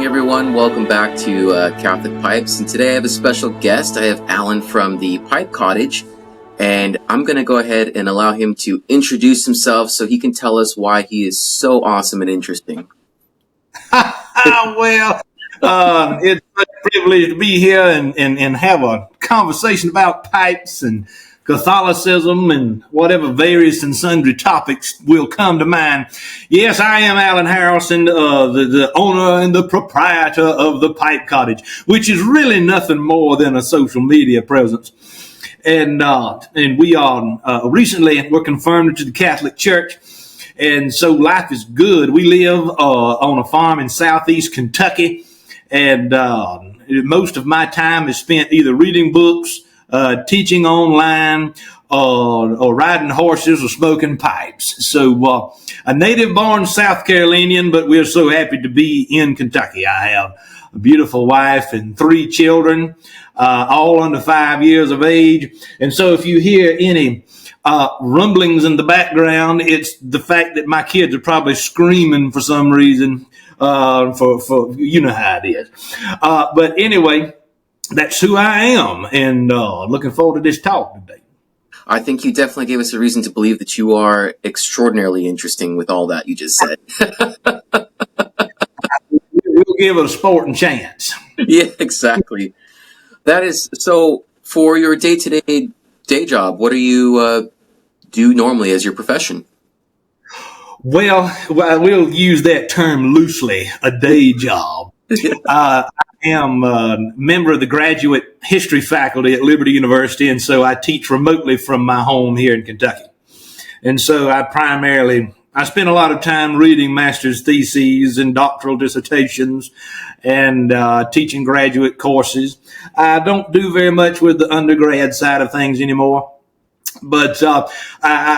everyone. Welcome back to Catholic Pipes. And today I have a special guest. I have Alan from the Pipe Cottage. And I'm going to go ahead and allow him to introduce himself so he can tell us why he is so awesome and interesting. Well, it's a privilege to be here and have a conversation about pipes and Catholicism and whatever various and sundry topics will come to mind. Yes, I am Alan Harrelson, the owner and the proprietor of the Pipe Cottage, which is really nothing more than a social media presence. And we are recently we're confirmed into the Catholic Church. And so life is good. We live on a farm in southeast Kentucky, and most of my time is spent either reading books, teaching online, or riding horses or smoking pipes. So a native-born South Carolinian, but we're so happy to be in Kentucky. I have a beautiful wife and 3 children, all under 5 years of age. And so if you hear any rumblings in the background, it's the fact that my kids are probably screaming for some reason, for you know how it is. But anyway, that's who I am, and looking forward to this talk today. I think you definitely gave us a reason to believe that you are extraordinarily interesting with all that you just said. We'll give it a sporting chance. Yeah, exactly. That is, so for your day-to-day day job, what do you do normally as your profession? Well, we'll use that term loosely, a day job. I am a member of the graduate history faculty at Liberty University, and so I teach remotely from my home here in Kentucky. And so I spend a lot of time reading master's theses and doctoral dissertations and teaching graduate courses. I don't do very much with the undergrad side of things anymore. But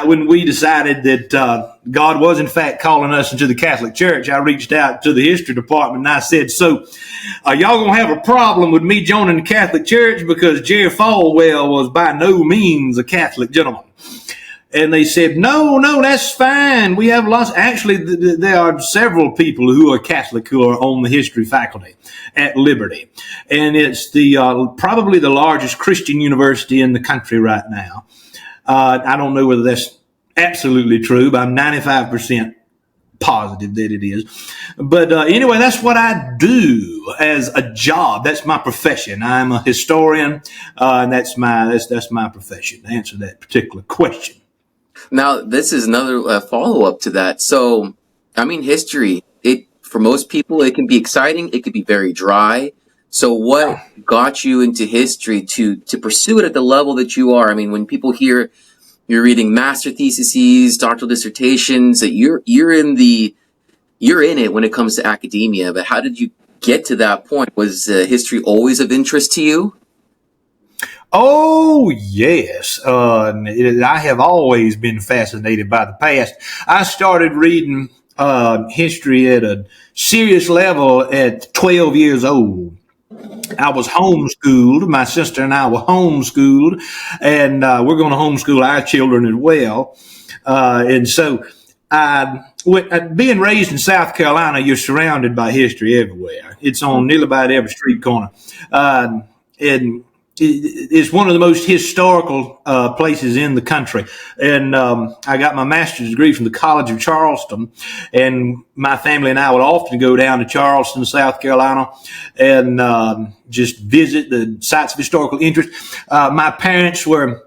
when we decided that God was, in fact, calling us into the Catholic Church, I reached out to the history department and I said, so are y'all going to have a problem with me joining the Catholic Church? Because Jerry Falwell was by no means a Catholic gentleman. And they said, no, that's fine. We have lots. Actually, there are several people who are Catholic who are on the history faculty at Liberty. And it's probably the largest Christian university in the country right now. I don't know whether that's absolutely true, but I'm 95% positive that it is. But anyway, that's what I do as a job. That's my profession. I'm a historian, and that's my profession, to answer that particular question. Now, this is another follow-up to that. So, I mean, history, for most people, it can be exciting. It could be very dry. So what got you into history to pursue it at the level that you are? I mean, when people hear you're reading master theses, doctoral dissertations, that you're in it when it comes to academia. But how did you get to that point? Was history always of interest to you? Oh, yes. I have always been fascinated by the past. I started reading history at a serious level at 12 years old. I was homeschooled. My sister and I were homeschooled, and we're going to homeschool our children as well. And so being raised in South Carolina, you're surrounded by history everywhere. It's on nearly about every street corner. And it's one of the most historical places in the country. And I got my master's degree from the College of Charleston. And my family and I would often go down to Charleston, South Carolina, and just visit the sites of historical interest. My parents were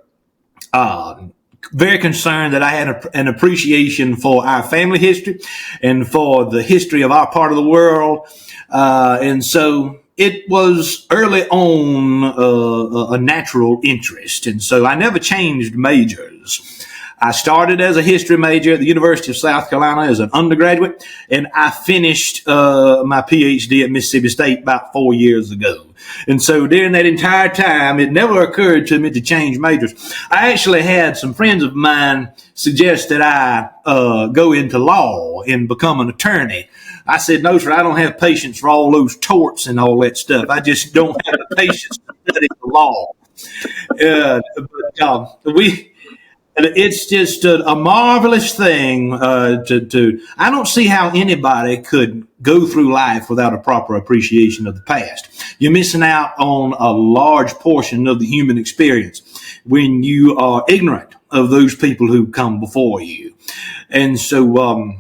very concerned that I had an appreciation for our family history and for the history of our part of the world. And so it was early on a natural interest. And so I never changed majors. I started as a history major at the University of South Carolina as an undergraduate, and I finished my PhD at Mississippi State about 4 years ago. And so during that entire time, it never occurred to me to change majors. I actually had some friends of mine suggest that I go into law and become an attorney. I said, no, sir, I don't have patience for all those torts and all that stuff. I just don't have the patience to study the law. It's just a marvelous thing I don't see how anybody could go through life without a proper appreciation of the past. You're missing out on a large portion of the human experience when you are ignorant of those people who come before you. And so,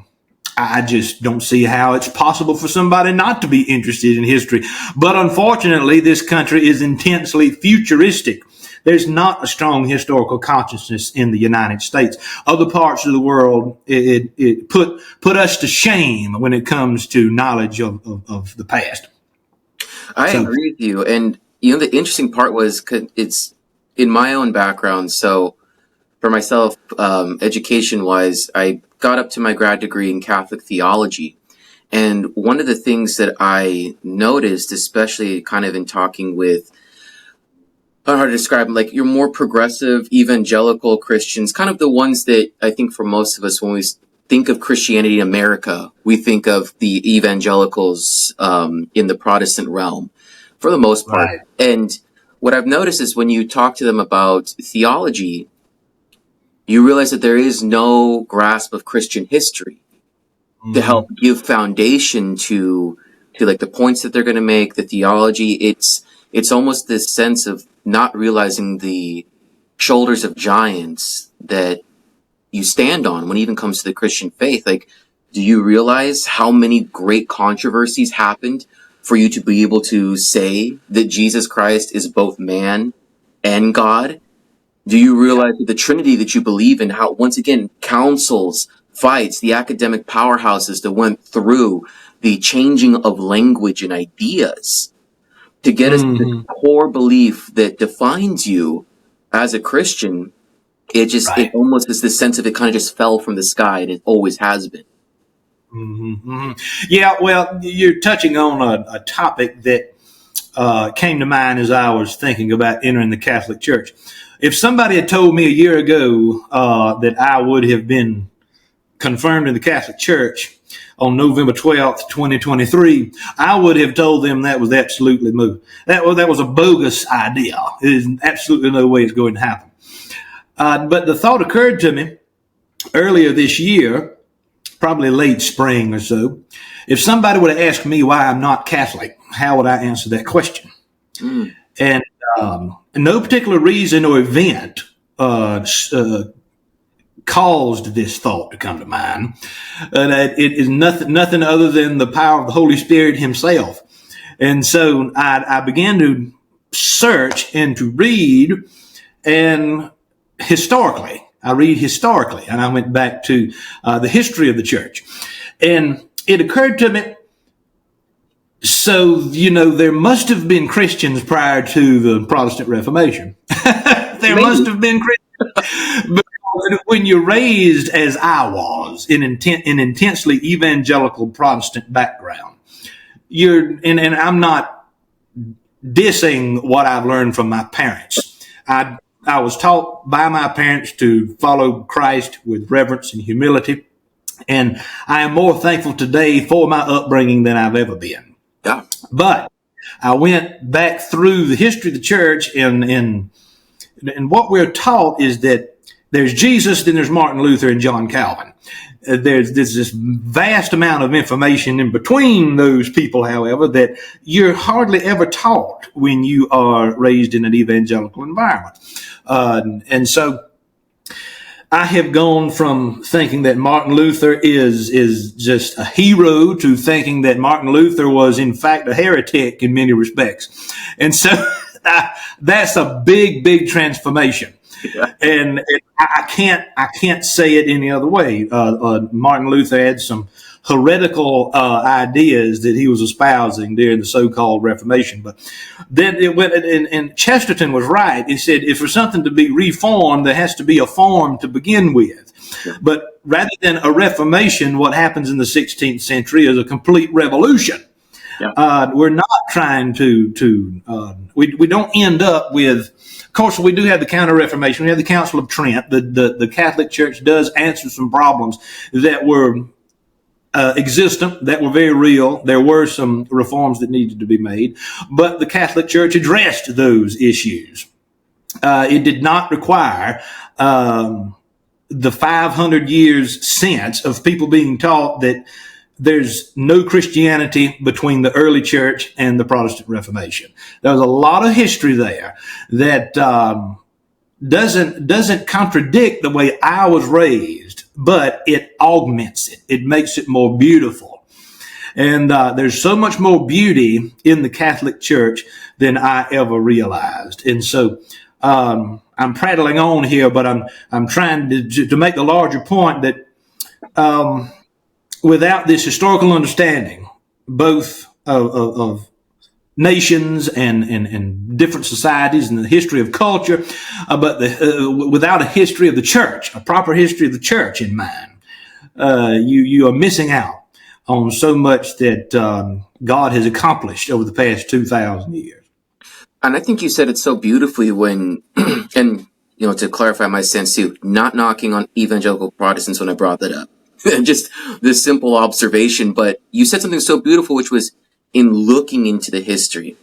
I just don't see how it's possible for somebody not to be interested in history. But unfortunately, this country is intensely futuristic. There's not a strong historical consciousness in the United States. Other parts of the world, it put us to shame when it comes to knowledge of the past. I agree with you. And, the interesting part was it's in my own background. So for myself, education-wise, I got up to my grad degree in Catholic theology. And one of the things that I noticed, especially kind of in talking with, I don't know how to describe them, like your more progressive evangelical Christians, kind of the ones that I think for most of us, when we think of Christianity in America, we think of the evangelicals in the Protestant realm for the most part. Right. And what I've noticed is when you talk to them about theology, you realize that there is no grasp of Christian history to help give foundation to like the points that they're going to make, the theology. It's almost this sense of not realizing the shoulders of giants that you stand on when it even comes to the Christian faith. Like, do you realize how many great controversies happened for you to be able to say that Jesus Christ is both man and God? Do you realize that the Trinity that you believe in, how, once again, councils, fights, the academic powerhouses that went through the changing of language and ideas to get us to the core belief that defines you as a Christian? It almost is this sense of it kind of just fell from the sky, and it always has been. Yeah, well, you're touching on a topic that came to mind as I was thinking about entering the Catholic Church. If somebody had told me a year ago that I would have been confirmed in the Catholic Church on November 12th, 2023, I would have told them that was absolutely that was a bogus idea. There's absolutely no way it's going to happen. But the thought occurred to me earlier this year, probably late spring or so. If somebody would have asked me why I'm not Catholic, how would I answer that question? And no particular reason or event caused this thought to come to mind. It is nothing other than the power of the Holy Spirit himself. And so I began to search and to read, and I read historically, and I went back to the history of the church. And it occurred to me, so, there must have been Christians prior to the Protestant Reformation. There must have been Christians. But when you're raised, as I was, in an intensely evangelical Protestant background, and I'm not dissing what I've learned from my parents. I was taught by my parents to follow Christ with reverence and humility. And I am more thankful today for my upbringing than I've ever been. Yeah. But I went back through the history of the church, and what we're taught is that there's Jesus, then there's Martin Luther and John Calvin. There's this vast amount of information in between those people, however, that you're hardly ever taught when you are raised in an evangelical environment. And so I have gone from thinking that Martin Luther is just a hero to thinking that Martin Luther was, in fact, a heretic in many respects. And so that's a big, big transformation. Yeah. And I can't say it any other way. Martin Luther had some heretical ideas that he was espousing during the so-called Reformation. But then it went, and Chesterton was right. He said, if for something to be reformed, there has to be a form to begin with. Yeah. But rather than a reformation, what happens in the 16th century is a complete revolution. Yeah. We're not trying we don't end up with, of course, we do have the Counter-Reformation. We have the Council of Trent. The Catholic Church does answer some problems that were existent, that were very real. There were some reforms that needed to be made, but the Catholic Church addressed those issues. It did not require the 500 years since of people being taught that there's no Christianity between the early church and the Protestant Reformation. There's a lot of history there that doesn't contradict the way I was raised, but it augments it. It makes it more beautiful. And there's so much more beauty in the Catholic Church than I ever realized. And so I'm prattling on here, but I'm trying to make the larger point that without this historical understanding, both of nations and different societies and the history of culture, but without a history of the church, a proper history of the church in mind, you are missing out on so much that God has accomplished over the past 2,000 years. And I think you said it so beautifully when, and to clarify my stance too, not knocking on evangelical Protestants when I brought that up. Just this simple observation, but you said something so beautiful, which was in looking into the history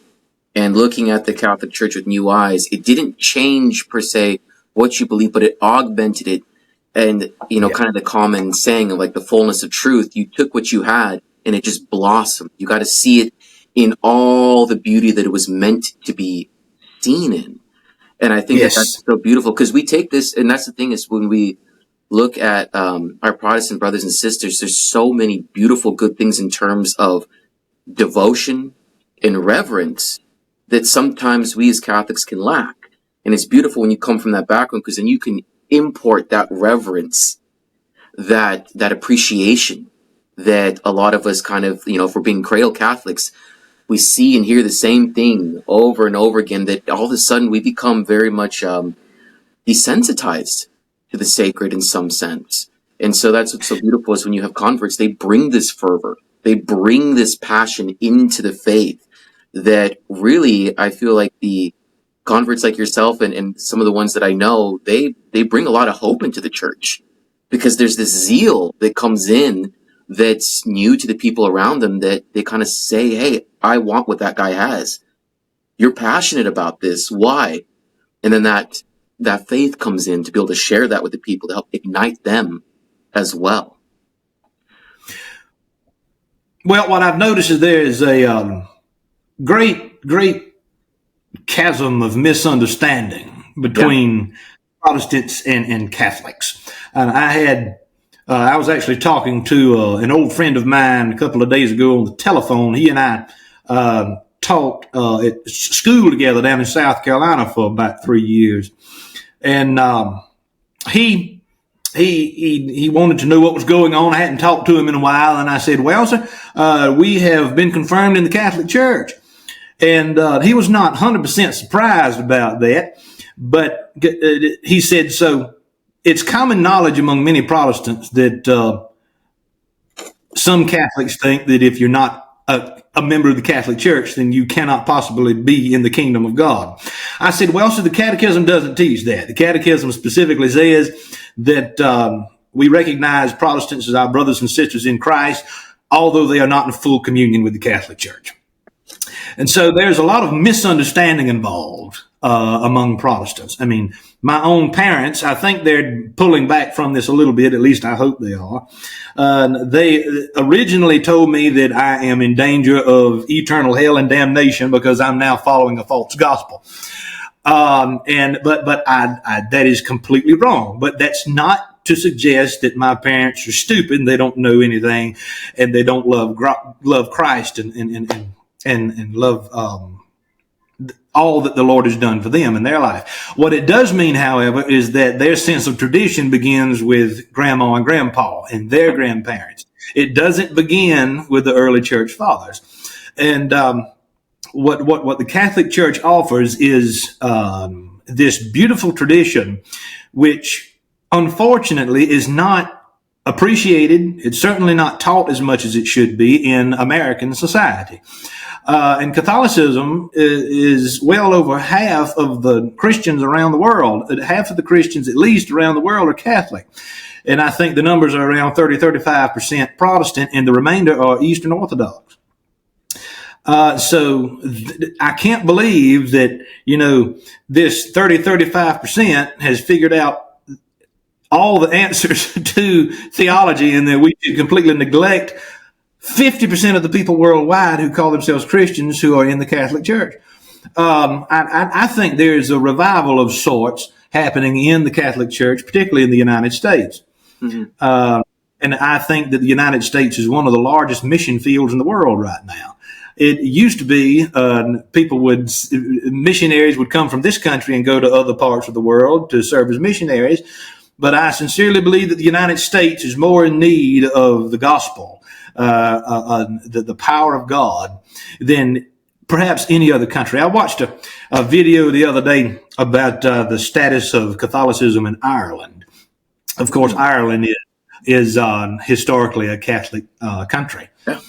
and looking at the Catholic Church with new eyes. It didn't change per se what you believe, but it augmented it. And, kind of the common saying of like the fullness of truth, you took what you had and it just blossomed. You got to see it in all the beauty that it was meant to be seen in. And I think that's so beautiful because we take this, and that's the thing is when we look at our Protestant brothers and sisters, there's so many beautiful, good things in terms of devotion and reverence that sometimes we as Catholics can lack. And it's beautiful when you come from that background because then you can import that reverence, that appreciation that a lot of us kind of, for being cradle Catholics, we see and hear the same thing over and over again, that all of a sudden we become very much desensitized to the sacred in some sense. And so that's what's so beautiful is when you have converts, they bring this fervor, they bring this passion into the faith that really, I feel like the converts like yourself and some of the ones that I know, they bring a lot of hope into the church because there's this zeal that comes in that's new to the people around them that they kind of say, hey, I want what that guy has. You're passionate about this. Why? And then that faith comes in to be able to share that with the people to help ignite them as well. Well, what I've noticed is there is a great chasm of misunderstanding between Protestants and Catholics. And I was actually talking to an old friend of mine a couple of days ago on the telephone. He and I taught at school together down in South Carolina for about 3 years. And he wanted to know what was going on. I hadn't talked to him in a while. And I said, well, sir, we have been confirmed in the Catholic Church. And he was not 100% surprised about that. But he said, so it's common knowledge among many Protestants that some Catholics think that if you're not a member of the Catholic Church, then you cannot possibly be in the kingdom of God. I said, well, so the Catechism doesn't teach that. The Catechism specifically says that we recognize Protestants as our brothers and sisters in Christ, although they are not in full communion with the Catholic Church. And so there's a lot of misunderstanding involved among Protestants. I mean, my own parents, I think they're pulling back from this a little bit, at least I hope they are. They originally told me that I am in danger of eternal hell and damnation because I'm now following a false gospel. But that is completely wrong. But that's not to suggest that my parents are stupid and they don't know anything and they don't love Christ and love all that the Lord has done for them in their life. What it does mean, however, is that their sense of tradition begins with grandma and grandpa and their grandparents. It doesn't begin with the early church fathers. And what the Catholic Church offers is this beautiful tradition, which unfortunately is not appreciated. It's certainly not taught as much as it should be in American society. And Catholicism is well over half of the Christians around the world. Half of the Christians, at least around the world, are Catholic. And I think the numbers are around 35% Protestant, and the remainder are Eastern Orthodox. So I can't believe that, this 35% has figured out all the answers to theology and that we should completely neglect 50% of the people worldwide who call themselves Christians who are in the Catholic Church. I think there's a revival of sorts happening in the Catholic Church, particularly in the United States. And I think that the United States is one of the largest mission fields in the world right now. It used to be missionaries would come from this country and go to other parts of the world to serve as missionaries. But I sincerely believe that the United States is more in need of the gospel, the power of God, than perhaps any other country. I watched a video the other day about the status of Catholicism in Ireland. Of course, Ireland is historically a Catholic country. Yeah.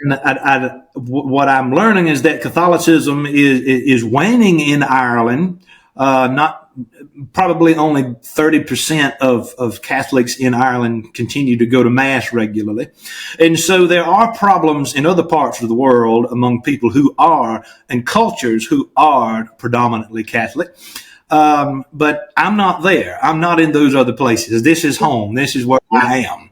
And what I'm learning is that Catholicism is waning in Ireland. Not probably only 30% of Catholics in Ireland continue to go to Mass regularly. And so there are problems in other parts of the world among people who are, and cultures who are predominantly Catholic. But I'm not there. I'm not in those other places. This is home. This is where I am.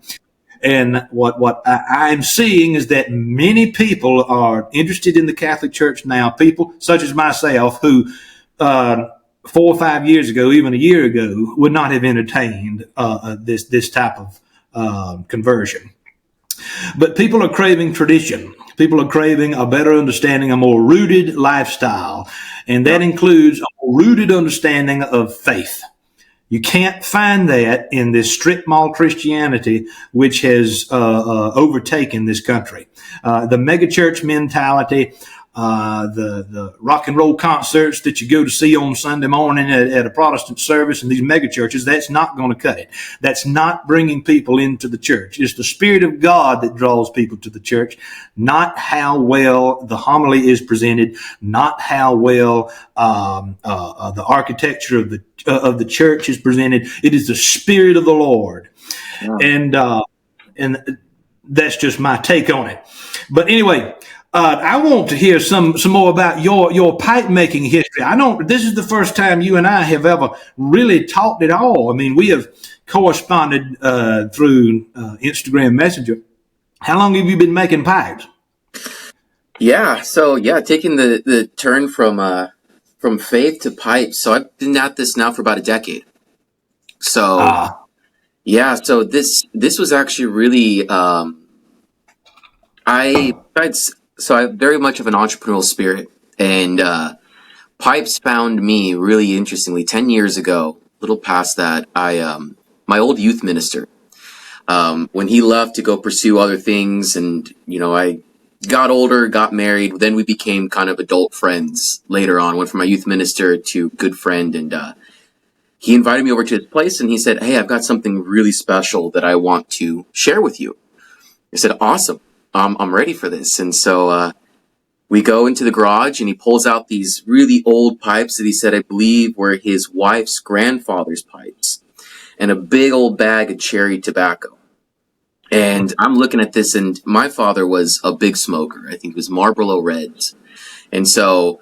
And what I'm seeing is that many people are interested in the Catholic Church now, people such as myself who 4 or 5 years ago, even a year ago, would not have entertained this type of conversion. But people are craving tradition. People are craving a better understanding, a more rooted lifestyle. And that includes a more rooted understanding of faith. You can't find that in this strip mall Christianity, which has overtaken this country. The megachurch mentality, the rock and roll concerts that you go to see on Sunday morning at a Protestant service in these megachurches, that's not going to cut it. That's not bringing people into the church. It's the Spirit of God that draws people to the church, not how well the homily is presented, not how well the architecture of the church is presented. It is the Spirit of the Lord. Yeah. And that's just my take on it. But anyway, I want to hear some more about your pipe making history. I know this is the first time you and I have ever really talked at all. I mean, we have corresponded through Instagram Messenger. How long have you been making pipes? Yeah, so taking the turn from faith to pipes. So I've been at this now for about a decade. So so this was actually really So I have very much of an entrepreneurial spirit, and pipes found me really interestingly 10 years ago, a little past that. My old youth minister, when he left to go pursue other things, and I got older, got married, then we became kind of adult friends later on. Went from my youth minister to good friend, and he invited me over to his place, and he said, "Hey, I've got something really special that I want to share with you." I said, "Awesome. I'm ready for this." And so we go into the garage, and he pulls out these really old pipes that he said, I believe, were his wife's grandfather's pipes, and a big old bag of cherry tobacco. And I'm looking at this, and my father was a big smoker. I think it was Marlboro Reds. And so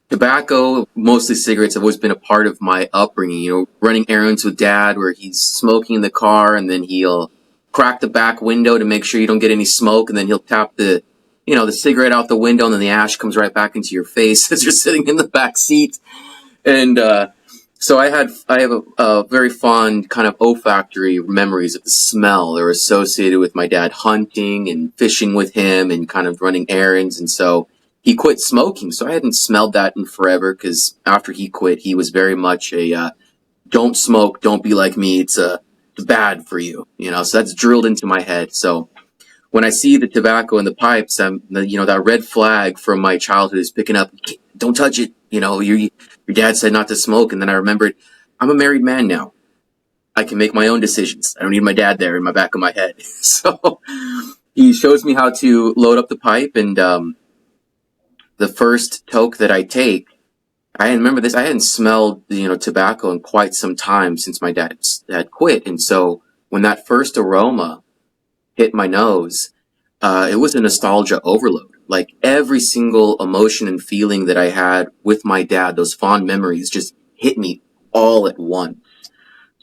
tobacco, mostly cigarettes, have always been a part of my upbringing. Running errands with Dad where he's smoking in the car, and then he'll crack the back window to make sure you don't get any smoke, and then he'll tap the cigarette out the window, and then the ash comes right back into your face as you're sitting in the back seat. And so I have a very fond kind of olfactory memories of the smell that were associated with my dad hunting and fishing with him and kind of running errands. And so he quit smoking, so I hadn't smelled that in forever, because after he quit, he was very much a don't smoke, don't be like me, it's bad for you, so that's drilled into my head. So when I see the tobacco and the pipes, that red flag from my childhood is picking up, don't touch it, your dad said not to smoke. And then I remembered, I'm a married man now. I can make my own decisions. I don't need my dad there in my back of my head. So he shows me how to load up the pipe, and the first toke that I take, I remember this. I hadn't smelled, tobacco in quite some time since my dad had quit. And so when that first aroma hit my nose, it was a nostalgia overload. Like every single emotion and feeling that I had with my dad, those fond memories just hit me all at once.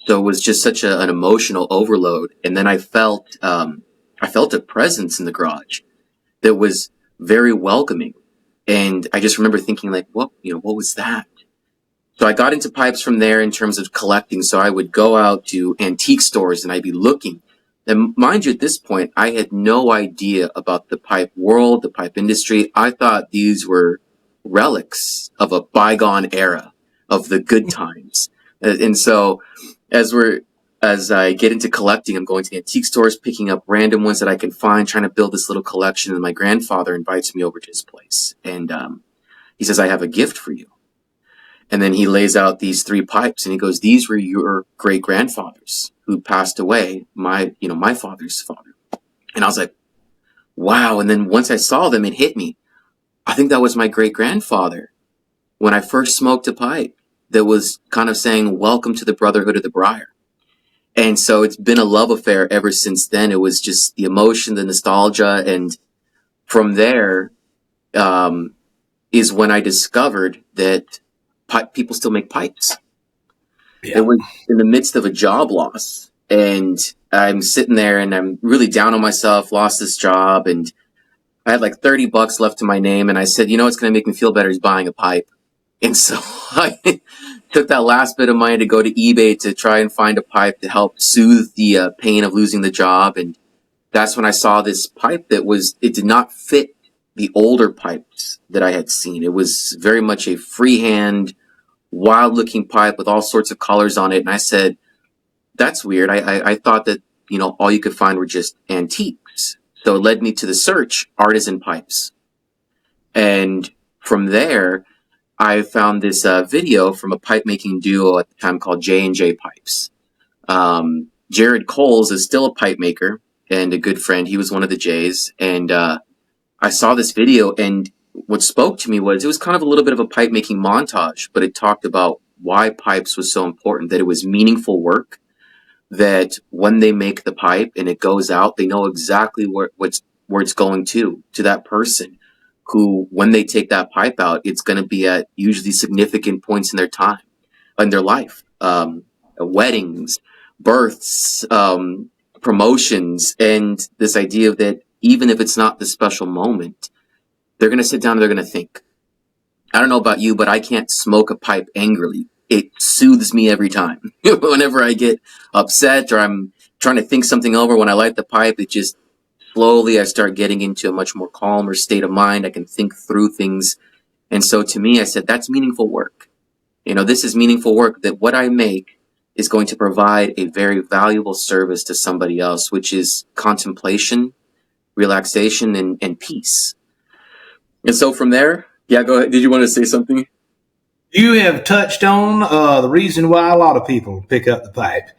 So it was just such an emotional overload. And then I I felt a presence in the garage that was very welcoming. And I just remember thinking like, what was that? So I got into pipes from there in terms of collecting. So I would go out to antique stores and I'd be looking. And mind you, at this point, I had no idea about the pipe world, the pipe industry. I thought these were relics of a bygone era of the good times. And so as as I get into collecting, I'm going to antique stores, picking up random ones that I can find, trying to build this little collection. And my grandfather invites me over to his place. And he says, I have a gift for you. And then he lays out these three pipes and he goes, these were your great grandfathers who passed away, my father's father. And I was like, wow. And then once I saw them, it hit me. I think that was my great grandfather when I first smoked a pipe that was kind of saying, welcome to the Brotherhood of the Briar. And so it's been a love affair ever since then. It was just the emotion, the nostalgia. And from there, is when I discovered that people still make pipes. Yeah. It was in the midst of a job loss, and I'm sitting there and I'm really down on myself, lost this job, and I had like $30 left to my name, and I said, what's going to make me feel better is buying a pipe. And so I took that last bit of money to go to eBay to try and find a pipe to help soothe the pain of losing the job. And that's when I saw this pipe it did not fit the older pipes that I had seen. It was very much a freehand, wild-looking pipe with all sorts of colors on it. And I said, that's weird. I thought that, all you could find were just antiques. So it led me to the search, artisan pipes. And from there, I found this video from a pipe-making duo at the time called J&J Pipes. Jared Coles is still a pipe maker and a good friend. He was one of the J's. And I saw this video, and what spoke to me was it was kind of a little bit of a pipe making montage, but it talked about why pipes was so important, that it was meaningful work, that when they make the pipe and it goes out, they know exactly where it's going to that person who, when they take that pipe out, it's going to be at usually significant points in their life, weddings, births, promotions, and this idea that even if it's not the special moment, they're going to sit down and they're going to think. I don't know about you, but I can't smoke a pipe angrily. It soothes me every time. Whenever I get upset or I'm trying to think something over, when I light the pipe, it just slowly I start getting into a much more calmer state of mind. I can think through things. And so to me, I said, that's meaningful work. This is meaningful work, that what I make is going to provide a very valuable service to somebody else, which is contemplation, relaxation, and peace. And so from there, yeah, go ahead. Did you want to say something? You have touched on the reason why a lot of people pick up the pipe.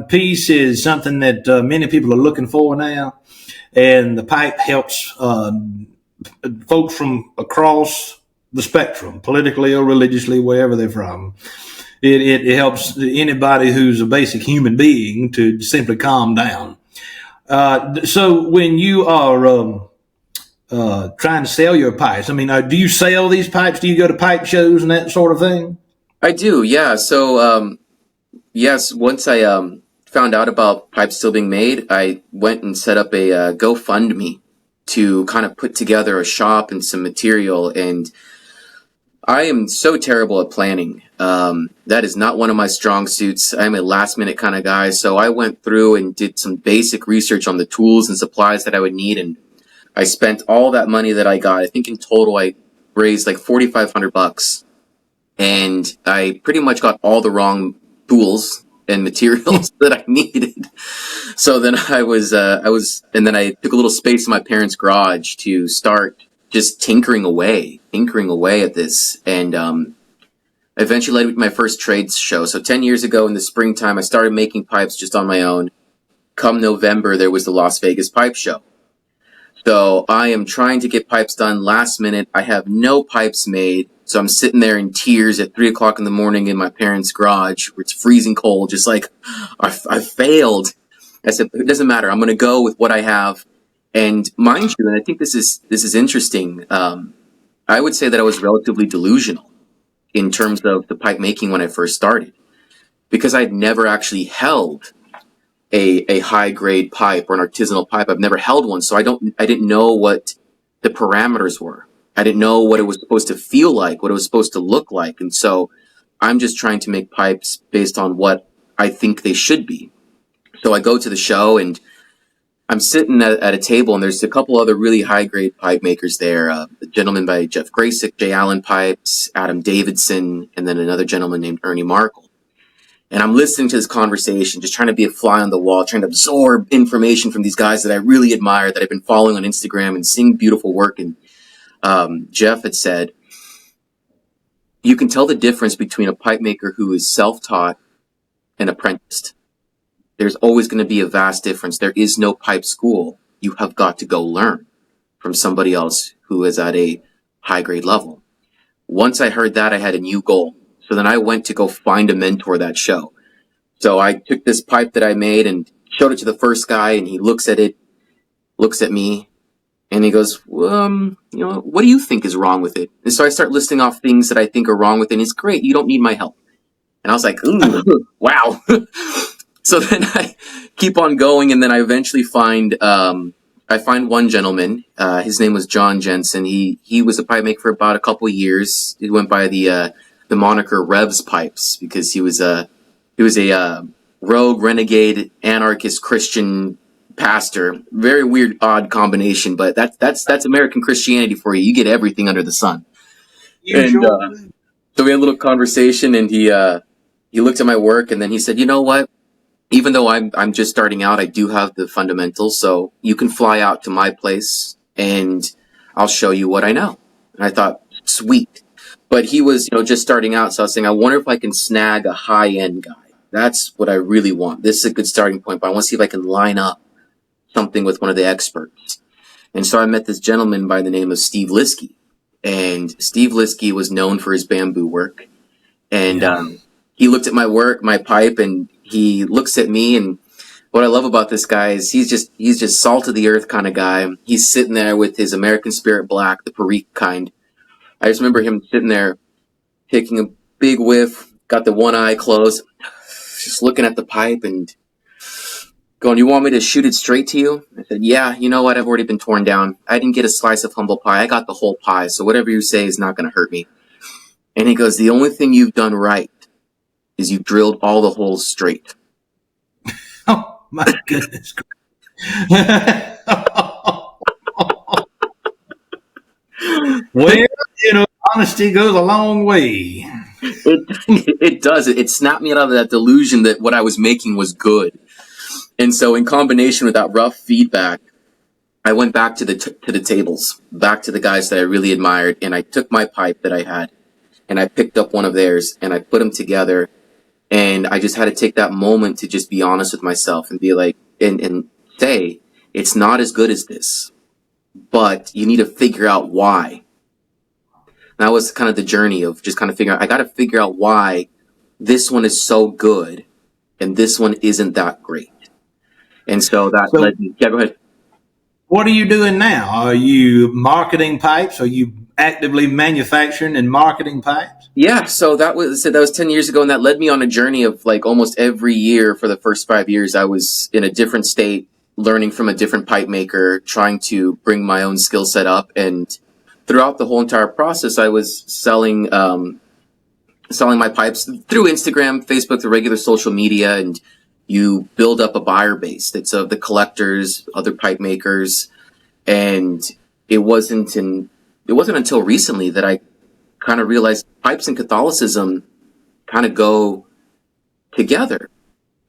Peace is something that many people are looking for now, and the pipe helps folks from across the spectrum, politically or religiously, wherever they're from. It helps anybody who's a basic human being to simply calm down. So when you are trying to sell your pipes, do you sell these pipes? Do you go to pipe shows and that sort of thing? I do, yeah. So, yes, once I found out about pipes still being made, I went and set up a GoFundMe to kind of put together a shop and some material. And I am so terrible at planning. That is not one of my strong suits. I'm a last minute kind of guy. So I went through and did some basic research on the tools and supplies that I would need. And I spent all that money that I got. I think in total I raised like $4,500. And I pretty much got all the wrong tools and materials that I needed. So then and then I took a little space in my parents' garage to start just tinkering away at this. And eventually led me to my first trade show. So 10 years ago in the springtime, I started making pipes just on my own. Come November, there was the Las Vegas Pipe Show. So I am trying to get pipes done last minute. I have no pipes made. So I'm sitting there in tears at 3 o'clock in the morning in my parents' garage where it's freezing cold, just like, I failed. I said, it doesn't matter. I'm going to go with what I have. And mind you, and I think this is interesting, I would say that I was relatively delusional in terms of the pipe making when I first started, because I'd never actually held a high grade pipe or an artisanal pipe. I've never held one, so I didn't know what the parameters were. I didn't know what it was supposed to feel like, what it was supposed to look like. And so I'm just trying to make pipes based on what I think they should be. So I go to the show and I'm sitting at a table, and there's a couple other really high grade pipe makers there. A gentleman by Jeff Grasick, J. Allen Pipes, Adam Davidson, and then another gentleman named Ernie Markle. And I'm listening to this conversation, just trying to be a fly on the wall, trying to absorb information from these guys that I really admire, that I've been following on Instagram and seeing beautiful work. And Jeff had said, you can tell the difference between a pipe maker who is self-taught and apprenticed. There's always going to be a vast difference. There is no pipe school. You have got to go learn from somebody else who is at a high grade level. Once I heard that, I had a new goal. So then I went to go find a mentor that show. So I took this pipe that I made and showed it to the first guy, and he looks at it, looks at me, and he goes, what do you think is wrong with it? And so I start listing off things that I think are wrong with it. And he's, great, you don't need my help. And I was like, ooh, wow. So then I keep on going, and then I eventually find one gentleman. His name was John Jensen. He was a pipe maker for about a couple years. He went by the moniker Revs Pipes because he was a rogue, renegade, anarchist Christian pastor. Very weird, odd combination, but that's American Christianity for you. You get everything under the sun. So we had a little conversation, and he looked at my work, and then he said, you know what? Even though I'm just starting out, I do have the fundamentals, so you can fly out to my place and I'll show you what I know. And I thought, sweet. But he was, just starting out, so I was saying, I wonder if I can snag a high-end guy. That's what I really want. This is a good starting point, but I want to see if I can line up something with one of the experts. And so I met this gentleman by the name of Steve Liskey. And Steve Liskey was known for his bamboo work. And he looked at my work, my pipe, and he looks at me, and what I love about this guy is he's just salt of the earth kind of guy. He's sitting there with his American Spirit Black, the Perique kind. I just remember him sitting there taking a big whiff, got the one eye closed, just looking at the pipe and going, you want me to shoot it straight to you? I said, yeah, you know what? I've already been torn down. I didn't get a slice of humble pie. I got the whole pie. So whatever you say is not going to hurt me. And he goes, the only thing you've done right is you drilled all the holes straight. Oh, my goodness. Well, honesty goes a long way. It does. It snapped me out of that delusion that what I was making was good. And so in combination with that rough feedback, I went back to the tables, back to the guys that I really admired, and I took my pipe that I had, and I picked up one of theirs, and I put them together. And I just had to take that moment to just be honest with myself and be like, and say, it's not as good as this, but you need to figure out why. And that was kind of the journey of just kind of figuring out, I got to figure out why this one is so good and this one isn't that great. And so that led me, yeah, go ahead. What are you doing now? Are you marketing pipes? Are you actively manufacturing and marketing pipes? Yeah, so that was 10 years ago, and that led me on a journey of like almost every year for the first 5 years. I was in a different state, learning from a different pipe maker, trying to bring my own skill set up. And throughout the whole entire process, I was selling my pipes through Instagram, Facebook, the regular social media, and you build up a buyer base that's of the collectors, other pipe makers. And it wasn't until recently that I kind of realized pipes and Catholicism kind of go together.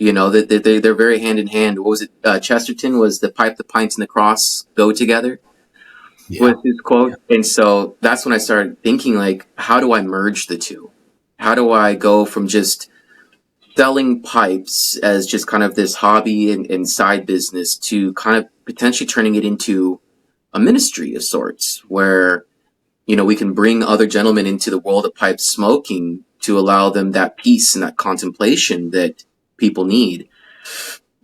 That they're very hand in hand. What was it? Chesterton was the pipe, the pints, and the cross go together. Yeah. Was his quote. Yeah. And so that's when I started thinking, like, how do I merge the two? How do I go from just selling pipes as just kind of this hobby and side business to kind of potentially turning it into a ministry of sorts where, we can bring other gentlemen into the world of pipe smoking to allow them that peace and that contemplation that people need.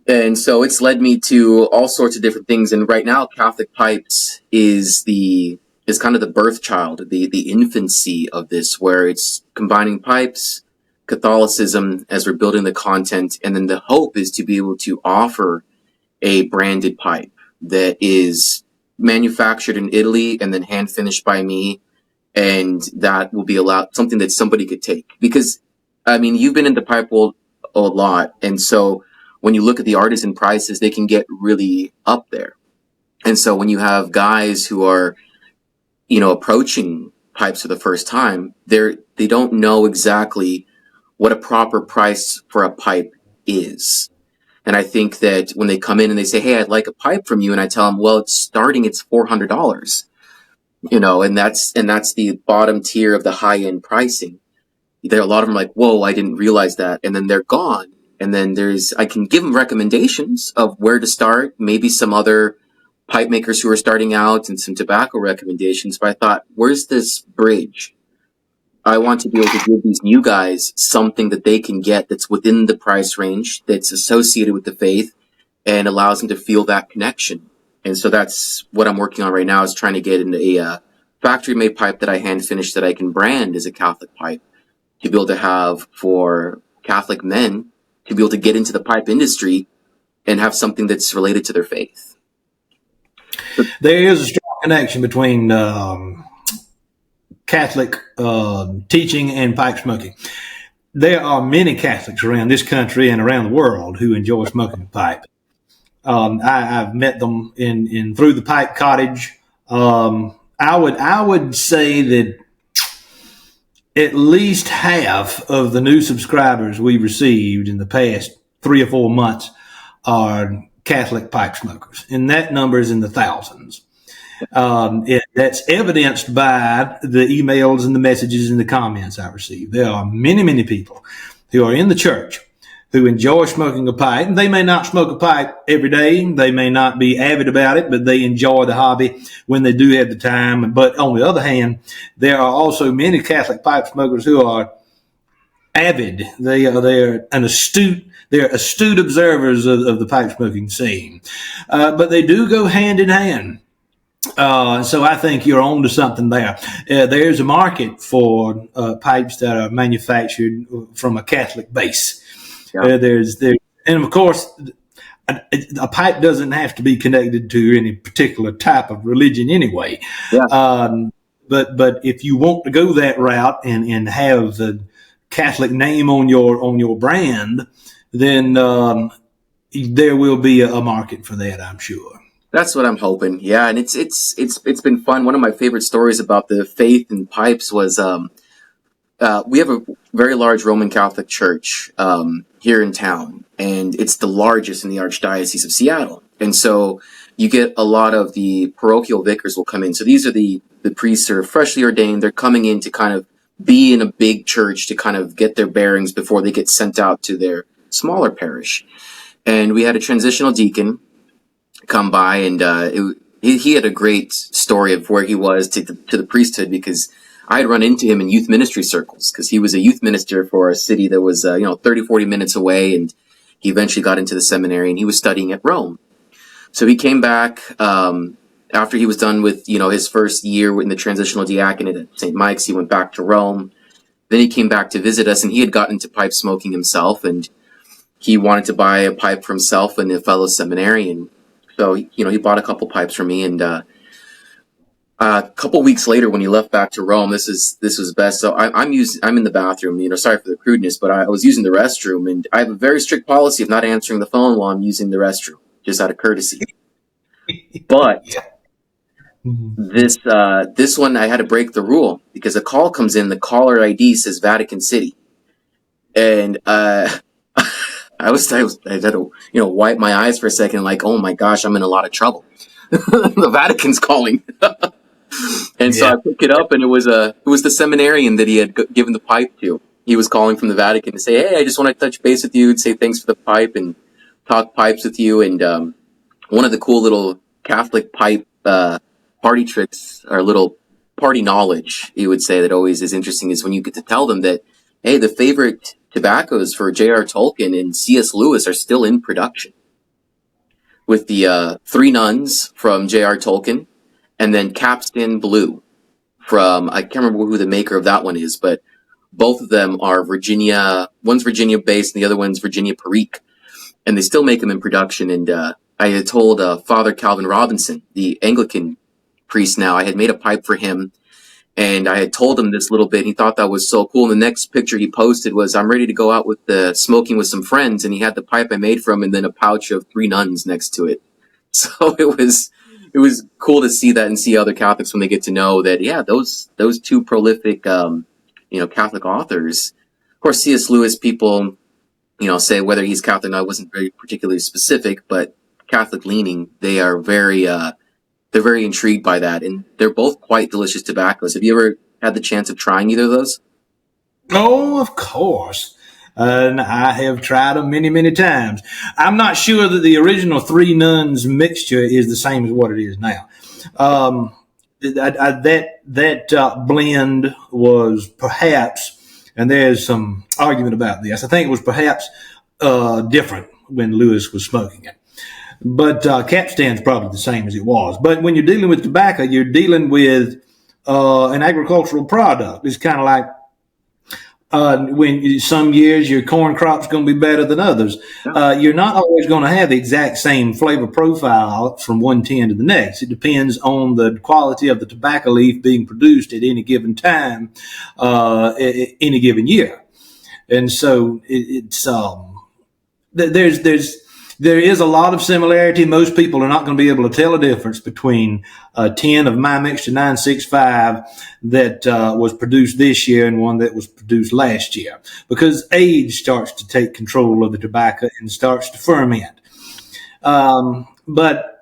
And so it's led me to all sorts of different things. And right now, Catholic Pipes is kind of the birth child, the infancy of this, where it's combining pipes, Catholicism as we're building the content, and then the hope is to be able to offer a branded pipe that is manufactured in Italy and then hand finished by me, and that will be allowed something that somebody could take. Because I mean, you've been in the pipe world a lot, and so when you look at the artisan prices, they can get really up there. And so when you have guys who are, approaching pipes for the first time, they don't know exactly what a proper price for a pipe is. And I think that when they come in and they say, "Hey, I'd like a pipe from you," and I tell them, "Well, it's $400," and that's the bottom tier of the high end pricing. There are a lot of them like, "Whoa, I didn't realize that," and then they're gone. And then I can give them recommendations of where to start, maybe some other pipe makers who are starting out and some tobacco recommendations. But I thought, where's this bridge? I want to be able to give these new guys something that they can get that's within the price range, that's associated with the faith, and allows them to feel that connection. And so that's what I'm working on right now, is trying to get into a factory-made pipe that I hand-finish that I can brand as a Catholic pipe, to be able to have for Catholic men to be able to get into the pipe industry and have something that's related to their faith. There is a strong connection between Catholic teaching and pipe smoking. There are many Catholics around this country and around the world who enjoy smoking a pipe. I've met them in through the Pipe Cottage. I would say that at least half of the new subscribers we received in the past 3 or 4 months are Catholic pipe smokers, and that number is in the thousands. That's evidenced by the emails and the messages and the comments I receive. There are many, many people who are in the church who enjoy smoking a pipe. They may not smoke a pipe every day. They may not be avid about it, but they enjoy the hobby when they do have the time. But on the other hand, there are also many Catholic pipe smokers who are avid. They're astute observers of the pipe smoking scene. But they do go hand in hand. So I think you're on to something there. There's a market for pipes that are manufactured from a Catholic base. Yeah. And of course, a pipe doesn't have to be connected to any particular type of religion anyway. Yeah. But if you want to go that route and have the Catholic name on your brand, then there will be a market for that, I'm sure. That's what I'm hoping. Yeah, and it's been fun. One of my favorite stories about the faith and pipes was we have a very large Roman Catholic church here in town, and it's the largest in the Archdiocese of Seattle. And so you get a lot of the parochial vicars will come in. So these are the priests who are freshly ordained. They're coming in to kind of be in a big church to kind of get their bearings before they get sent out to their smaller parish. And we had a transitional deacon come by, and he had a great story of where he was to the priesthood, because I had run into him in youth ministry circles, because he was a youth minister for a city that was 30, 40 minutes away, and he eventually got into the seminary, and he was studying at Rome. So he came back after he was done with his first year in the transitional diaconate at St. Mike's. He went back to Rome. Then he came back to visit us, and he had gotten into pipe smoking himself, and he wanted to buy a pipe for himself and a fellow seminarian. So he bought a couple pipes from me, and a couple weeks later, when he left back to Rome, this was best. So I'm in the bathroom. Sorry for the crudeness, but I was using the restroom, and I have a very strict policy of not answering the phone while I'm using the restroom, just out of courtesy. But this one, I had to break the rule, because a call comes in. The caller ID says Vatican City, and I had to wipe my eyes for a second, like, oh my gosh, I'm in a lot of trouble. The Vatican's calling. And so I pick it up, and it was the seminarian that he had given the pipe to. He was calling from the Vatican to say, "Hey, I just want to touch base with you and say thanks for the pipe and talk pipes with you." And one of the cool little Catholic pipe party tricks, or little party knowledge, you would say, that always is interesting, is when you get to tell them that, hey, the favorite tobaccos for J.R. Tolkien and C.S. Lewis are still in production, with the Three Nuns from J.R. Tolkien, and then Capstan Blue from, I can't remember who the maker of that one is, but Both of them are Virginia. One's Virginia based, and the other one's Virginia Perique, and they still make them in production. And I had told Father Calvin Robinson, the Anglican priest now, I had made a pipe for him, and I had told him this little bit. And he thought that was so cool. And the next picture he posted was, I'm ready to go out with the smoking with some friends, and he had the pipe I made for him, and then a pouch of 3 nuns next to it. So it was cool to see that and see other Catholics when they get to know that, yeah, those 2 prolific Catholic authors. Of course, C.S. Lewis, people say whether he's Catholic or not, wasn't very particularly specific, but Catholic leaning. They are they're very intrigued by that, and they're both quite delicious tobaccos. Have you ever had the chance of trying either of those? Oh, of course. And I have tried them many, many times. I'm not sure that the original 3 Nuns mixture is the same as what it is now. That blend was perhaps, and there's some argument about this, I think it was perhaps different when Lewis was smoking it. But capstan's probably the same as it was. But when you're dealing with tobacco, you're dealing with an agricultural product. It's kind of like when some years your corn crop's going to be better than others. You're not always going to have the exact same flavor profile from one tin to the next. It depends on the quality of the tobacco leaf being produced at any given time, any given year. And so there is a lot of similarity. Most people are not going to be able to tell a difference between a tin of my mixture 965 that was produced this year and one that was produced last year, because age starts to take control of the tobacco and starts to ferment. But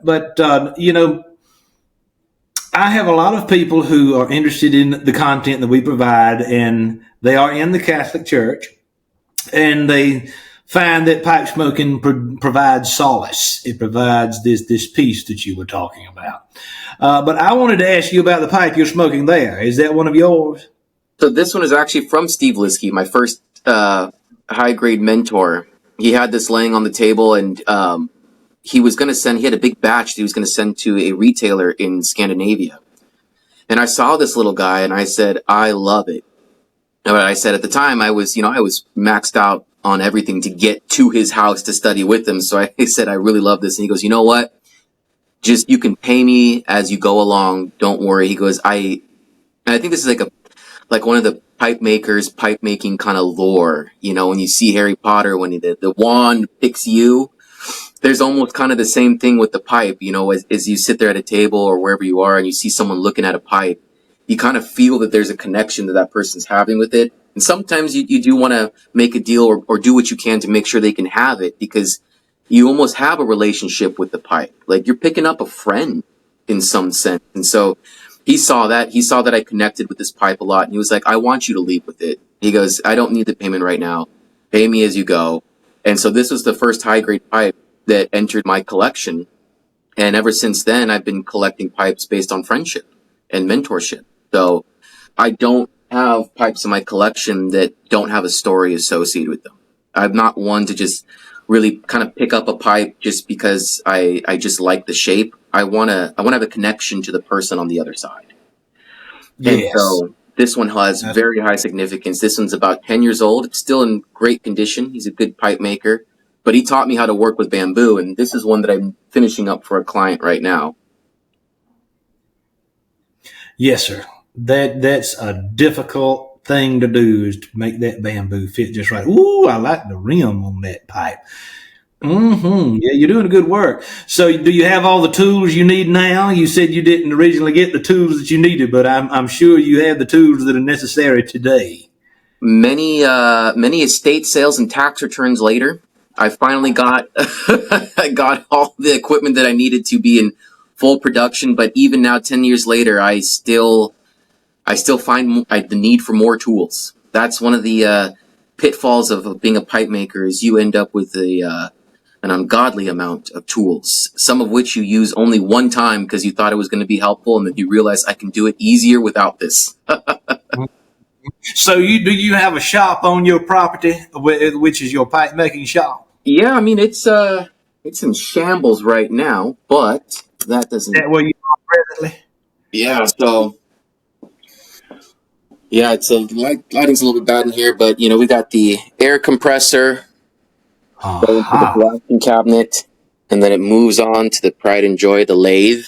I have a lot of people who are interested in the content that we provide, and they are in the Catholic Church, and they find that pipe smoking provides solace. It provides this peace that you were talking about. But I wanted to ask you about the pipe you're smoking there. Is that one of yours? So this one is actually from Steve Liskey, my first high-grade mentor. He had this laying on the table, and he had a big batch that he was going to send to a retailer in Scandinavia. And I saw this little guy, and I said, I love it. But I said at the time, I was maxed out on everything to get to his house to study with him. So I said, I really love this. And he goes, you know what? Just, you can pay me as you go along. Don't worry. He goes, and I think this is like one of the pipe making kind of lore. When you see Harry Potter, when the wand picks you, there's almost kind of the same thing with the pipe. As you sit there at a table or wherever you are and you see someone looking at a pipe, you kind of feel that there's a connection that person's having with it. And sometimes you do want to make a deal or do what you can to make sure they can have it, because you almost have a relationship with the pipe. Like you're picking up a friend in some sense. And so he saw that. He saw that I connected with this pipe a lot. And he was like, I want you to leave with it. He goes, I don't need the payment right now. Pay me as you go. And so this was the first high-grade pipe that entered my collection. And ever since then, I've been collecting pipes based on friendship and mentorship. So I don't have pipes in my collection that don't have a story associated with them. I'm not one to just really kind of pick up a pipe just because I just like the shape. I want to have a connection to the person on the other side. Yes. And so this one has very high significance. This one's about 10 years old. It's still in great condition. He's a good pipe maker, but he taught me how to work with bamboo. And this is one that I'm finishing up for a client right now. Yes, sir. That's a difficult thing to do, is to make that bamboo fit just right. Ooh, I like the rim on that pipe. Mm-hmm. Yeah, you're doing good work. So do you have all the tools you need now? You said you didn't originally get the tools that you needed, but I'm sure you have the tools that are necessary today. Many estate sales and tax returns later, I finally got I got all the equipment that I needed to be in full production. But even now, 10 years later, I still find the need for more tools. That's one of the pitfalls of being a pipe maker, is you end up with an ungodly amount of tools, some of which you use only one time because you thought it was going to be helpful, and then you realize I can do it easier without this. So do you have a shop on your property, which is your pipe making shop? Yeah, I mean, it's in shambles right now, but that doesn't... Is that where you are presently? Yeah, so... Yeah, it's lighting's a little bit bad in here, but we got the air compressor going to the Aha. blasting cabinet, and then it moves on to the Pride and Joy, the lathe.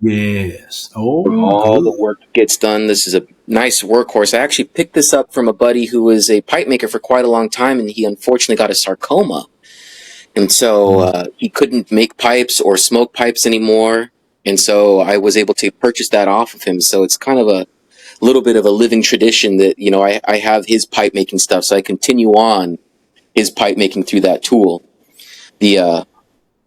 Yes. Oh, All the good. work gets done. This is a nice workhorse. I actually picked this up from a buddy who was a pipe maker for quite a long time, and he unfortunately got a sarcoma. And so he couldn't make pipes or smoke pipes anymore. And so I was able to purchase that off of him. So it's kind of a little bit of a living tradition that, I have his pipe making stuff. So I continue on his pipe making through that tool. The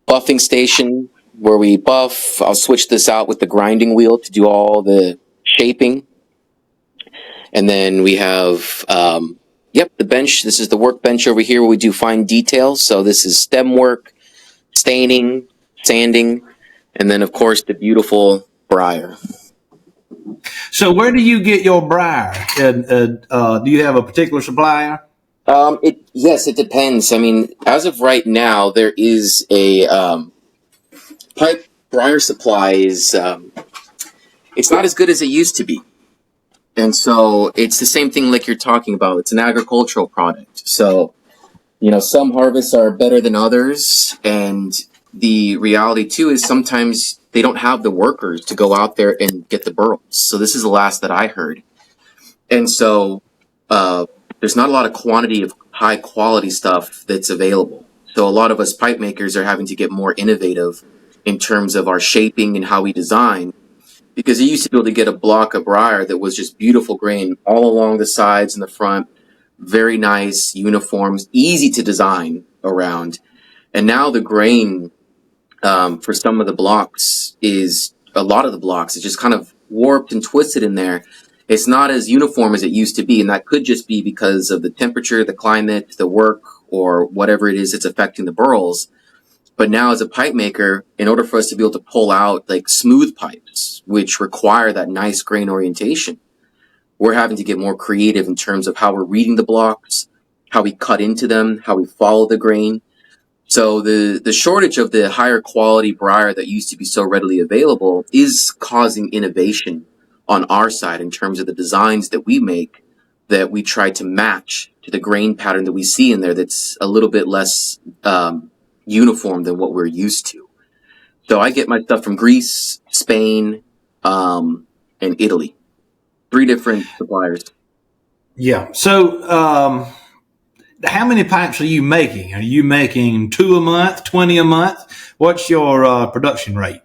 buffing station where we buff, I'll switch this out with the grinding wheel to do all the shaping. And then we have, the bench. This is the workbench over here where we do fine details. So this is stem work, staining, sanding, and then, of course, the beautiful briar. So where do you get your briar? Do you have a particular supplier? Yes, it depends. I mean, as of right now, there is a pipe briar supply is it's not as good as it used to be. And so it's the same thing like you're talking about. It's an agricultural product. So, some harvests are better than others. And the reality, too, is sometimes they don't have the workers to go out there and get the burls. So this is the last that I heard. And so there's not a lot of quantity of high quality stuff that's available. So a lot of us pipe makers are having to get more innovative in terms of our shaping and how we design. Because you used to be able to get a block of briar that was just beautiful grain all along the sides and the front, very nice, uniforms, easy to design around. And now the grain for some of the blocks a lot of the blocks is just kind of warped and twisted in there. It's not as uniform as it used to be, and that could just be because of the temperature, the climate, the work, or whatever it is that's affecting the burls. But now as a pipe maker, in order for us to be able to pull out like smooth pipes, which require that nice grain orientation, we're having to get more creative in terms of how we're reading the blocks, how we cut into them, how we follow the grain. So the shortage of the higher quality briar that used to be so readily available is causing innovation on our side in terms of the designs that we make that we try to match to the grain pattern that we see in there that's a little bit less uniform than what we're used to. So I get my stuff from Greece, Spain, and Italy. 3 different suppliers. Yeah. So, how many pipes are you making? Are you making 2 a month, 20 a month? What's your production rate?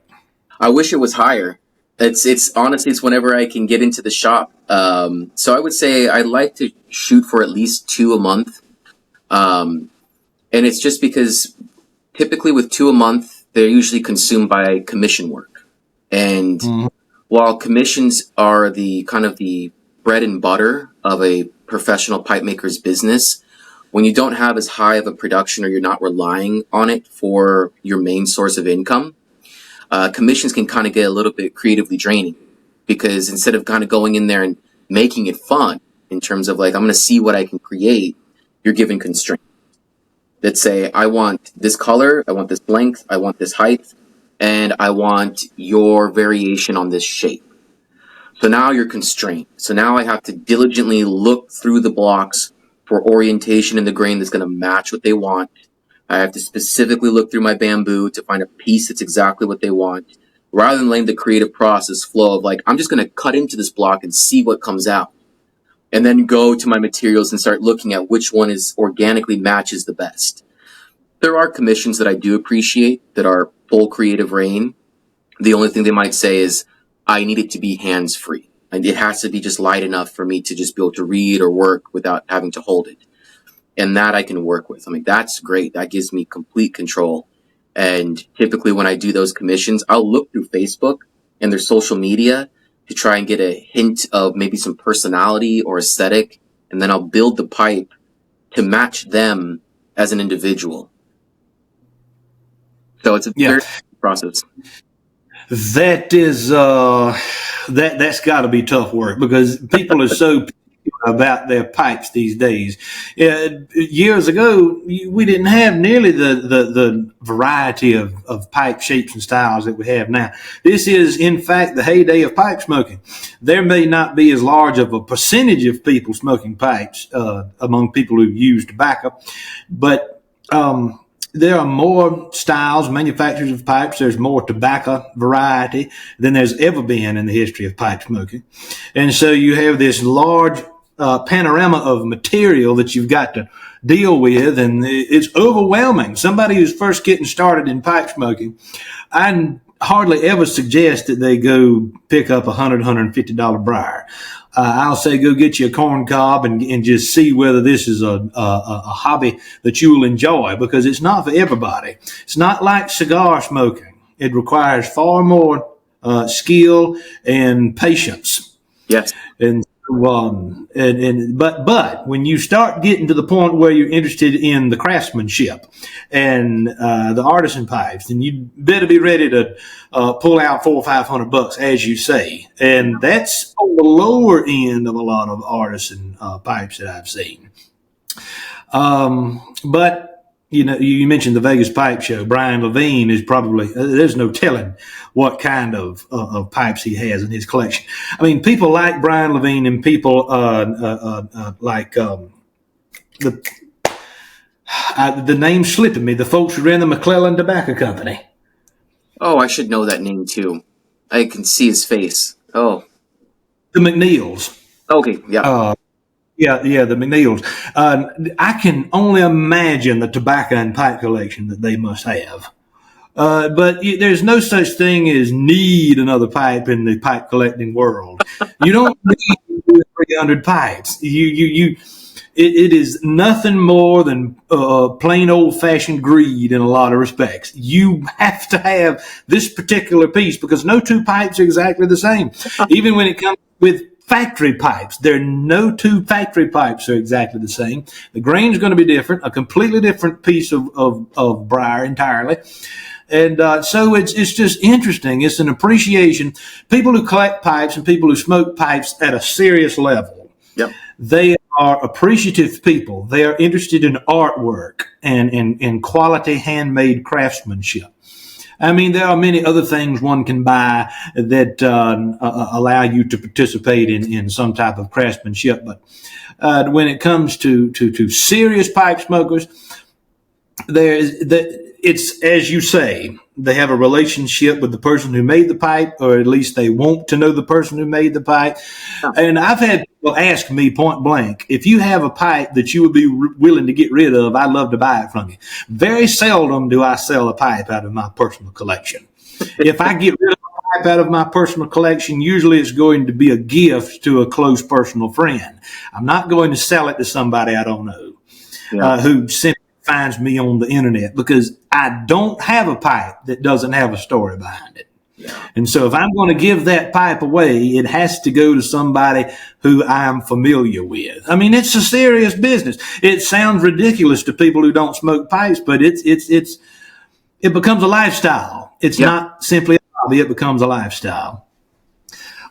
I wish it was higher. It's honestly, it's whenever I can get into the shop. So I would say I like to shoot for at least 2 a month. And it's just because typically with 2 a month, they're usually consumed by commission work. And while commissions are the kind of the bread and butter of a professional pipe maker's business, when you don't have as high of a production or you're not relying on it for your main source of income, commissions can kind of get a little bit creatively draining, because instead of kind of going in there and making it fun in terms of like, I'm going to see what I can create, you're given constraints that say, I want this color, I want this length, I want this height, and I want your variation on this shape. So now you're constrained. So now I have to diligently look through the blocks for orientation in the grain that's going to match what they want. I have to specifically look through my bamboo to find a piece that's exactly what they want, rather than letting the creative process flow of like, I'm just going to cut into this block and see what comes out, and then go to my materials and start looking at which one is organically matches the best. There are commissions that I do appreciate that are full creative reign. The only thing they might say is, I need it to be hands-free. And it has to be just light enough for me to just be able to read or work without having to hold it. And that I can work with. I mean, that's great. That gives me complete control. And typically when I do those commissions, I'll look through Facebook and their social media to try and get a hint of maybe some personality or aesthetic. And then I'll build the pipe to match them as an individual. So it's a very process. That is that's got to be tough work, because people are so picky about their pipes these days. Years ago, we didn't have nearly the variety of pipe shapes and styles that we have now. This is, in fact, the heyday of pipe smoking. There may not be as large of a percentage of people smoking pipes among people who use tobacco, but there are more styles, manufacturers of pipes. There's more tobacco variety than there's ever been in the history of pipe smoking. And so you have this large panorama of material that you've got to deal with, and it's overwhelming. Somebody who's first getting started in pipe smoking, I hardly ever suggest that they go pick up $100, $150 briar. I'll say go get you a corn cob and just see whether this is a hobby that you will enjoy, because it's not for everybody. It's not like cigar smoking. It requires far more skill and patience. Yes. But when you start getting to the point where you're interested in the craftsmanship and the artisan pipes, then you better be ready to pull out $400 or $500, as you say, and that's on the lower end of a lot of artisan pipes that I've seen. But you mentioned the Vegas Pipe Show. Brian Levine is probably, there's no telling what kind of pipes he has in his collection. I mean, people like Brian Levine and people like the name's slipping me, the folks who ran the McClellan Tobacco Company. Oh, I should know that name too. I can see his face. Oh. The McNeils. Okay, yeah. Yeah, the McNeils. I can only imagine the tobacco and pipe collection that they must have. But there's no such thing as need another pipe in the pipe collecting world. You don't need 300 pipes. It is nothing more than plain old-fashioned greed in a lot of respects. You have to have this particular piece because no two pipes are exactly the same. Even when it comes with factory pipes, no two factory pipes are exactly the same. The grain is going to be different, a completely different piece of briar entirely. And so it's just interesting. It's an appreciation. People who collect pipes and people who smoke pipes at a serious level, yep, they are appreciative people. They are interested in artwork and in quality handmade craftsmanship. I mean, there are many other things one can buy that allow you to participate in some type of craftsmanship. But when it comes to serious pipe smokers, it's, as you say, they have a relationship with the person who made the pipe, or at least they want to know the person who made the pipe. Oh. And I've had people ask me point blank, if you have a pipe that you would be willing to get rid of, I'd love to buy it from you. Very seldom do I sell a pipe out of my personal collection. If I get rid of a pipe out of my personal collection, usually it's going to be a gift to a close personal friend. I'm not going to sell it to somebody I don't know, who simply finds me on the internet, because I don't have a pipe that doesn't have a story behind it. Yeah. And so if I'm going to give that pipe away, it has to go to somebody who I'm familiar with. I mean, it's a serious business. It sounds ridiculous to people who don't smoke pipes, but it becomes a lifestyle. It's not simply a hobby. It becomes a lifestyle.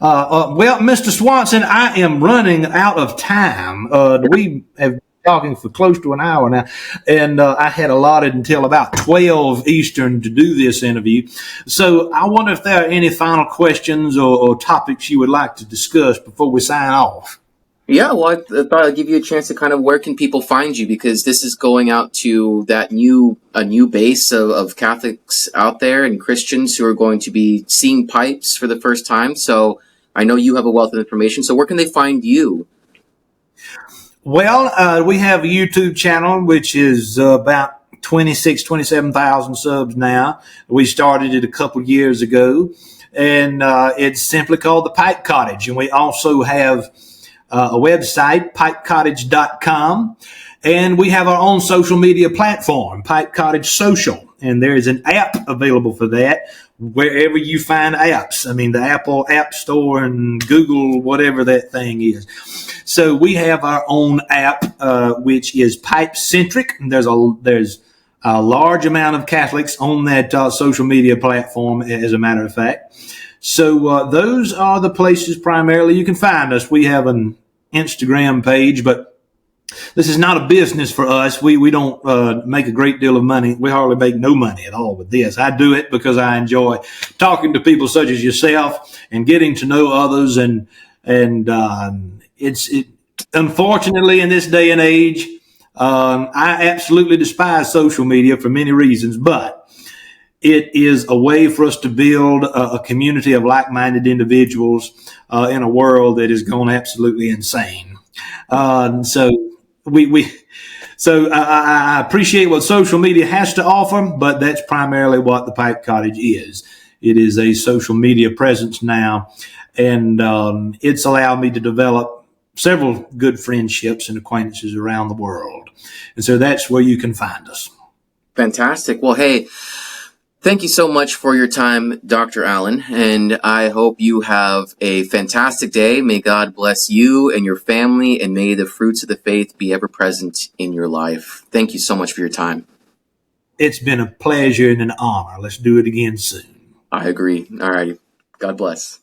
Well, Mr. Swanson, I am running out of time. We have talking for close to an hour now, and I had allotted until about 12 Eastern to do this interview. So I wonder if there are any final questions or topics you would like to discuss before we sign off. Yeah, well, I thought I'd give you a chance to kind of, where can people find you? Because this is going out to a new base of Catholics out there and Christians who are going to be seeing pipes for the first time. So I know you have a wealth of information. So where can they find you? Well, we have a YouTube channel, which is about 27,000 subs now. We started it a couple years ago, and it's simply called the Pipe Cottage. And we also have a website, pipecottage.com, and we have our own social media platform, Pipe Cottage Social. And there is an app available for that wherever you find apps. I mean, the Apple App Store and Google, whatever that thing is. So we have our own app, which is pipe-centric. There's a large amount of Catholics on that social media platform, as a matter of fact. So those are the places primarily you can find us. We have an Instagram page, but this is not a business for us. We don't make a great deal of money. We hardly make no money at all with this. I do it because I enjoy talking to people such as yourself and getting to know others. And it's unfortunately in this day and age, I absolutely despise social media for many reasons, but it is a way for us to build a community of like-minded individuals in a world that has gone absolutely insane. I appreciate what social media has to offer, but that's primarily what the Pipe Cottage is. It is a social media presence now, and it's allowed me to develop several good friendships and acquaintances around the world. And so that's where you can find us. Fantastic. Well, hey, thank you so much for your time, Dr. Allen, and I hope you have a fantastic day. May God bless you and your family, and may the fruits of the faith be ever present in your life. Thank you so much for your time. It's been a pleasure and an honor. Let's do it again soon. I agree. All righty. God bless.